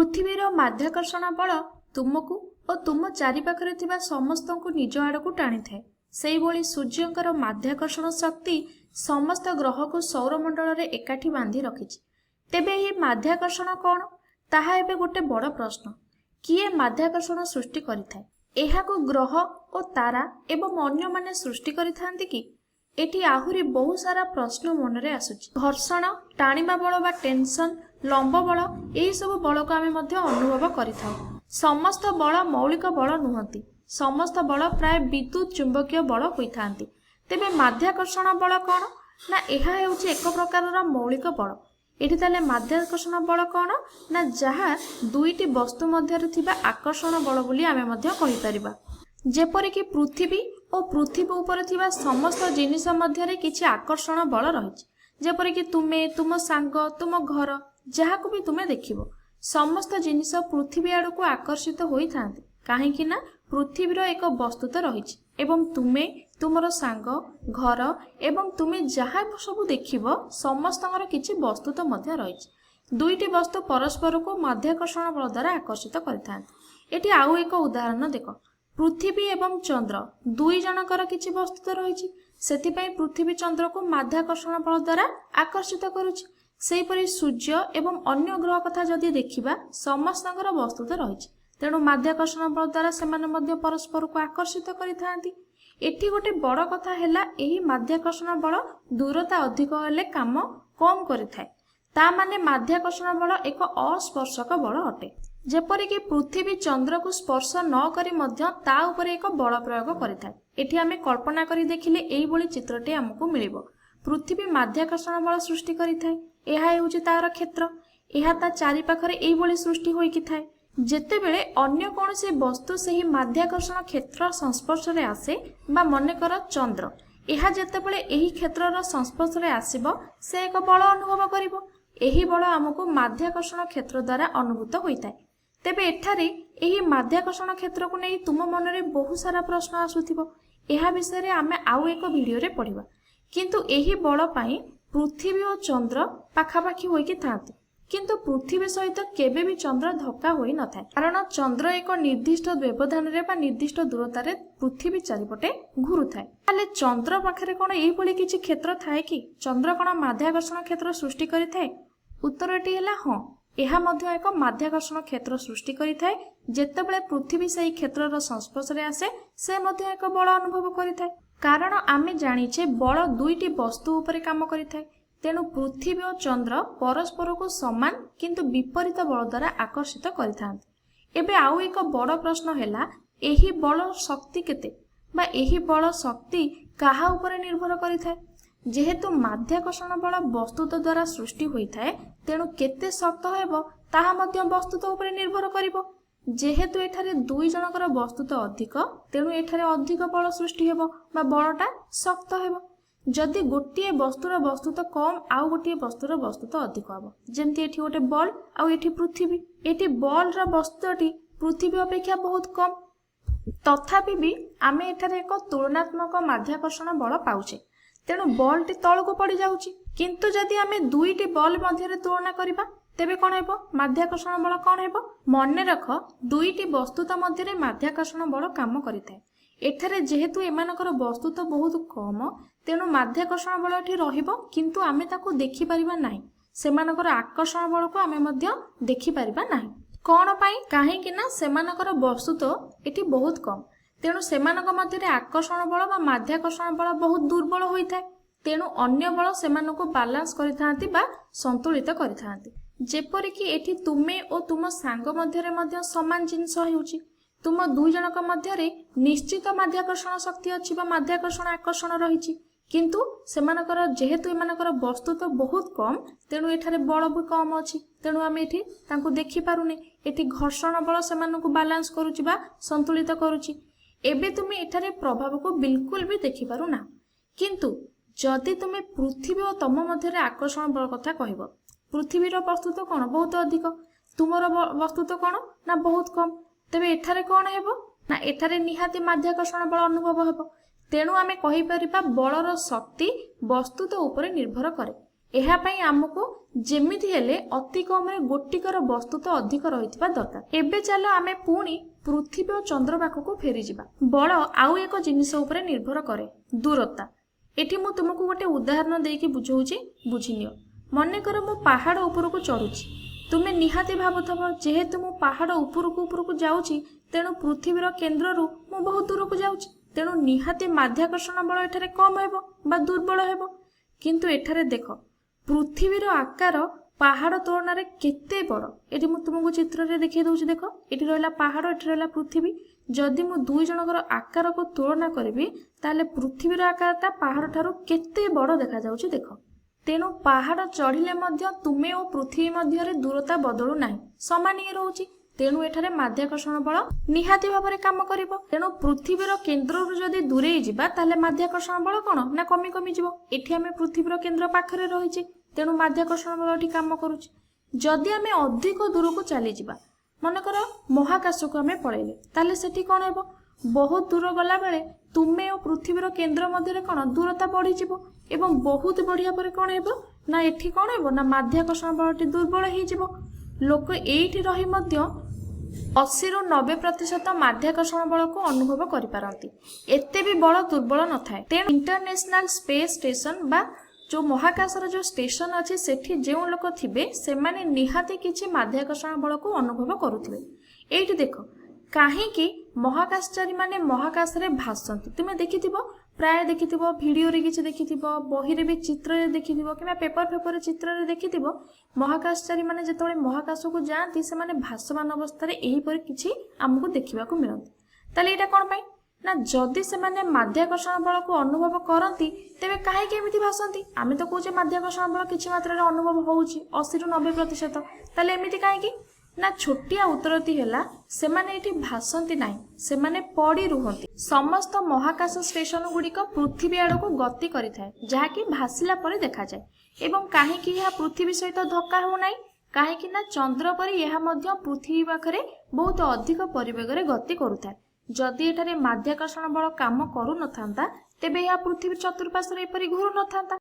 पृथ्वीर माध्याकर्षण बल तुमको और तुम चारिपाखरे थिबा समस्तंकु निज आड़कू टाणी थाए। सेही भली सूर्यंकर माध्याकर्षण शक्ति समस्त ग्रह को सौरमंडल रे एकाठी बांधी रखिछि। तेबे एही माध्याकर्षण कौन ताहा एबे गोटे बड़ प्रश्न। किए माध्याकर्षण सृष्टि करिथाए? एहाको ग्रह और तारा एवं अन्य माने सृष्टि करिथांती कि? एठी आहुरी बहु सारा प्रश्न मन रे आसुछि। घर्षण, टाणीबा बल बा टेंशन, लंब बल एही सब बल को आमे मध्य अनुभव करिथाउ। समस्त बल मौलिक बल नुहंती। समस्त बल प्राय विद्युत चुंबकीय बल होइथांती। तेबे माध्याकर्षण बल कौन ना एहा हेउछि एक प्रकारर मौलिक बल। एठी ताले माध्याकर्षण बल कौन ना जहा दुईटी वस्तु मध्यरे थिबा आकर्षण बल बोली आमे मध्य कहि परिबा। जेपरि कि पृथ्वी और पृथ्वी ऊपर थिबा समस्त जिनिस मध्यरे किछि आकर्षण बल रहिछि। जेपरि कि तुमे, तुम सांग, तुम घर जहाको भी तुमे देखिबो समस्त जिनिस पृथ्वी आड़को आकर्षित होइथांती। काहेकि ना पृथ्वीर एक वस्तुता रहिछि एवं तुमे, तुमर सांग, घर एवं तुमे जहा सब देखिबो समस्तଙ୍କର किछि वस्तुता मध्य रहिछि। दुईटी वस्तु परस्पर को माध्याकर्षण बल द्वारा आकर्षित करिथांती। एठी आउ एक उदाहरण देखो। पृथ्वी एवं चंद्र दुई जनकर किछि वस्तुता रहिछि, सेथिपई पृथ्वी चंद्र को माध्याकर्षण बल द्वारा आकर्षित करुछि। सेहीपरि सूर्य एवं अन्य ग्रह कथा जदि देखिबा समस्तଙ୍କର वस्तुता रहिछि, तेणु माध्याकर्षण बल द्वारा सेमाने मध्य परस्पर को आकर्षित करिथांती। एठी गोटे बड़ कथा हैला एही माध्याकर्षण बल दूरता अधिक हेले काम कम करिथाय। ता माने माध्याकर्षण बल एक अस्पर्शक बल अटे। जेपरि कि पृथ्वी चंद्र को स्पर्श न करी मध्य ता उपरे एक बल प्रयोग करिथाय। एठी आमे कल्पना करी देखिले एही बोली चित्रटे हमकु मिलिबो। पृथ्वी माध्याकर्षण बल सृष्टि करिथाय। एहा हेउछि तार क्षेत्र। एहा ता चारि पाखरे एही बोली सृष्टि होइकि थाए। जेतेबेले अन्य कोनोसी वस्तु सेही माध्याकर्षण क्षेत्र संस्पर्श रे आसे बा मने कर चंद्र, एहा जेतेबेले एही क्षेत्रर संस्पर्श रे आसीबो से एक बल अनुभव करिवो। एही बल हमकु माध्याकर्षण क्षेत्र द्वारा अनुभूत होइताय। तेबे एठारे एही माध्याकर्षण क्षेत्र को नै तुम मनरे बहु सारा प्रश्न आसुथिबो। एहा विषय रे आमे आउ एक वीडियो रे पढिबा। किंतु एही बल पई पृथ्वी और चंद्र पाखापाखी होइकि थांती, किंतु पृथ्वी सहित केबे भी चंद्र धक्का होई न थाए। कारण चंद्र एक निर्दिष्ट व्यवधान रे बा निर्दिष्ट दूरता रे पृथ्वी चारिपटे घुरु थाए। ताले चंद्र पाखरे कोन एही बोली किछि क्षेत्र थाए कि? चंद्र कोन माध्याकर्षण क्षेत्र सृष्टि करि थाए? उत्तरटी हैला हां। एहा मध्य एक माध्याकर्षण क्षेत्र सृष्टि करि थाए। जेतेबेले पृथ्वी सेही क्षेत्रर संस्पर्श रे आसे से मध्य एक बल अनुभव करि थाए। कारण आमे जानिछे बल दुईटी वस्तु उपरे काम करि थाए। तेणु पृथ्वी और चंद्र परस्पर को समान किंतु विपरीत बल द्वारा आकर्षित करिथांती। एबे आउ एक बड़ प्रश्न हैला एही बल शक्ति केते बा एही बल शक्ति काहा उपरे निर्भर करिथाए? जेहेतु माध्याकर्षण बल वस्तुत द्वारा सृष्टि होइथाए, तेणु केते शक्त हेबो ताहा मध्य वस्तुत उपरे निर्भर करिवो। जेहेतु एठारे दुई जनकर वस्तुत अधिक, तेणु एठारे अधिक बल सृष्टि हेबो बा बलटा शक्त हेबो। जदि गोटिए वस्तुर वस्तुत कम आउ गोटिए वस्तुर वस्तुत अधिक हेबो, जेमति एठी गोटे बॉल आउ एठी पृथ्वी, एठी बॉल रा वस्तुटी पृथ्वी अपेक्षा बहुत कम, तथापि भी आमे एठारे एक तुलनात्मक माध्याकर्षण बल पाउछे। तेणु बॉल टी तळको पड़ी जाउची। किंतु जदि आमे दुईटी बॉल मध्यरे तुलना करिबा तेबे कोन हेबो? माध्याकर्षण बल कोन हेबो? मने रख दुईटी वस्तुत मध्यरे माध्याकर्षण बल काम करिथाय। एठारे जेहेतु एमानकर वस्तुत बहुत कम, तेणु माध्याकर्षण बल एठी रहिबो, किंतु आमे ताकू देखि परिबा नाही। सेमानकर आकर्षण बल को आमे मध्य देखि परिबा नाही। कोन पई? काहेकि ना सेमानकर वस्तुत एठी बहुत कम, तेणु सेमानक मध्यरे आकर्षण बल बा माध्याकर्षण बल बहुत दुर्बल होइथाय। तेणु अन्य बल सेमानकु बालांस करिथांती बा संतुलित करिथांती। जेपरि कि एठी तुमे और तुम सांग मध्यरे मध्य समान जिंस हेउची। तुम दुई जनक मध्यरे निश्चित माध्याकर्षण शक्ति अछि बा माध्याकर्षण आकर्षण रहिछि, किंतु सेमानकर जेहेतु एमानकर वस्तु तो बहुत कम, तेणु एठारे बल भी कम अछि। तेणु आमे एठी तांकु देखि पारुनी। एठी घर्षण बल सेमानकु बालांस करूची बा संतुलित करूची। एबे तुमे एठारे प्रभाव को बिल्कुल भी देखि पारु ना। किंतु जदि तुमे पृथ्वी और तम मध्यरे आकर्षण बल कथा कहबो, पृथ्वीर वस्तु तो कोन बहुत अधिक, तुमर वस्तु तो कोन ना बहुत कम, तेबे एठारे कोन हेबो ना एठारे निहाती माध्याकर्षण बल अनुभव हेबो। तेणु आमे कहि परिबा बलर शक्ति वस्तु तो ऊपर निर्भर करे। ଏହା ପାଇଁ ଆମକୁ ଯେମିତି ହେଲେ ଅତି କମରେ ଗୋଟିକର ବସ୍ତୁ ତ ଅଧିକ ରହିଥିବା ଦରକାର। ଏବେ ଚାଲ ଆମେ ପୁଣି ପୃଥିବୀ ଓ ଚନ୍ଦ୍ର ପାଖକୁ ଫେରିଯିବା। ବଳ ଆଉ ଏକ ଜିନିଷ ଉପରେ ନିର୍ଭର କରେ, ଦୂରତା। ଏଠି ମୁଁ ତୁମକୁ ଗୋଟେ ଉଦାହରଣ ଦେଇକି ବୁଝଉଛି, ବୁଝିନିଅ। ମନେକର ମୁଁ ପାହାଡ଼ ଉପରକୁ ଚଢୁଛି। ତୁମେ ନିହାତି ଭାବୁଥିବ ଯେହେତୁ ମୁଁ ପାହାଡ଼ ଉପରକୁ ଯାଉଛି ତେଣୁ ପୃଥିବୀର କେନ୍ଦ୍ରରୁ ମୁଁ ବହୁତ ଦୂରକୁ ଯାଉଛି, ତେଣୁ ନିହାତି ମାଧ୍ୟାକର୍ଷଣ ବଳ ଏଠାରେ କମ ହେବ ବା ଦୁର୍ବଳ ହେବ। କିନ୍ତୁ ଏଠାରେ ଦେଖ, ପୃଥିବୀର ଆକାର ପାହାଡ଼ ତୁଳନାରେ କେତେ ବଡ଼। ଏଠି ମୁଁ ତୁମକୁ ଚିତ୍ରରେ ଦେଖାଇ ଦେଉଛି, ଦେଖ ଏଠି ରହିଲା ପାହାଡ଼, ଏଠି ରହିଲା ପୃଥିବୀ। ଯଦି ମୁଁ ଦୁଇ ଜଣଙ୍କର ଆକାରକୁ ତୁଳନା କରିବି ତାହେଲେ ପୃଥିବୀର ଆକାରଟା ପାହାଡ଼ ଠାରୁ କେତେ ବଡ଼ ଦେଖାଯାଉଛି ଦେଖ। ତେଣୁ ପାହାଡ଼ ଚଢ଼ିଲେ ମଧ୍ୟ ତୁମେ ଓ ପୃଥିବୀ ମଧ୍ୟରେ ଦୂରତା ବଦଳୁ ନାହିଁ, ସମାନ ହିଁ ରହୁଛି। ତେଣୁ ଏଠାରେ ମାଧ୍ୟାକର୍ଷଣ ବଳ ନିହାତି ଭାବରେ କାମ କରିବ। ତେଣୁ ପୃଥିବୀର କେନ୍ଦ୍ରରୁ ଯଦି ଦୂରେଇ ଯିବା ତାହେଲେ ମାଧ୍ୟାକର୍ଷଣ ବଳ କଣ ନା କମି କମିଯିବ। ଏଠି ଆମେ ପୃଥିବୀର କେନ୍ଦ୍ର ପାଖରେ ରହିଛେ, ତେଣୁ ମାଧ୍ୟାକର୍ଷଣ ବଳ ଏଠି କାମ କରୁଛି। ଯଦି ଆମେ ଅଧିକ ଦୂରକୁ ଚାଲିଯିବା, ମନେକର ମହାକାଶକୁ ଆମେ ପଳେଇଲେ, ତାହେଲେ ସେଠି କଣ ହେବ? ବହୁତ ଦୂର ଗଲା ବେଳେ ତୁମେ ଓ ପୃଥିବୀର କେନ୍ଦ୍ର ମଧ୍ୟରେ କଣ ଦୂରତା ବଢିଯିବ ଏବଂ ବହୁତ ବଢିବା ପରେ କଣ ହେବ ନା ଏଠି କଣ ହେବ ନା ମାଧ୍ୟାକର୍ଷଣ ବଳଟି ଦୁର୍ବଳ ହେଇଯିବ। ଲୋକ ଏଇଠି ରହି ମଧ୍ୟ 80ରୁ 90% ମାଧ୍ୟାକର୍ଷଣ ବଳକୁ ଅନୁଭବ କରିପାରନ୍ତି। ଏତେ ବି ବଳ ଦୁର୍ବଳ ନଥାଏ। ତେଣୁ ଇଣ୍ଟରନ୍ୟାସନାଲ ସ୍ପେସ ଷ୍ଟେସନ ବା जो महाकाशर जो स्टेशन अच्छी सेठी जो लोक थे से निहाती किसी माध्याकर्षण बल को अनुभव करुवे। ये देख कहीं महाकाशचारी माने महाकाश रे भासंती तुम्हें देखि प्राय देखि भिडियो रे किछि देखि बही रे भी चित्र रे देखि कि पेपर पेपर चित्र रे देखि महाकाशचारी माने जेतबेले महाकाश को जाती से माने भासमान अवस्था रे एही परि किछि हमकु देखिबा को मिलंती। ताले एटा कोन पई ना जदि से माने माध्याकर्षण बल को अनुभव करती तेबे काहे केमिति भासंती। आमे तो कहूचे माध्याकर्षण बल किछि मात्रा रे अनुभव होउची 80 ରୁ 90%। ताले एमिति काहे ना छोटिया उत्तरती हैला से माने एठी भासंती नाही, से माने पड़ी रुहंती। समस्त महाकाश स्टेशन गुड़िक पृथ्वी आड़ को गति करिथाय जहाँकि भासिला परे देखा जाए। एवं काहेकि यह पृथ्वी सहित धक्का हो नाही, काहेकि ना चंद्र परि यह मध्य पृथ्वी पाखरे बहुत अधिक परिवेगरे गति करुथाय। जदि एठारे माध्याकर्षण बल काम करू नथांता तेबे यह पृथ्वी चतुर्पार्श्वरे एपरि घूरु नथांता।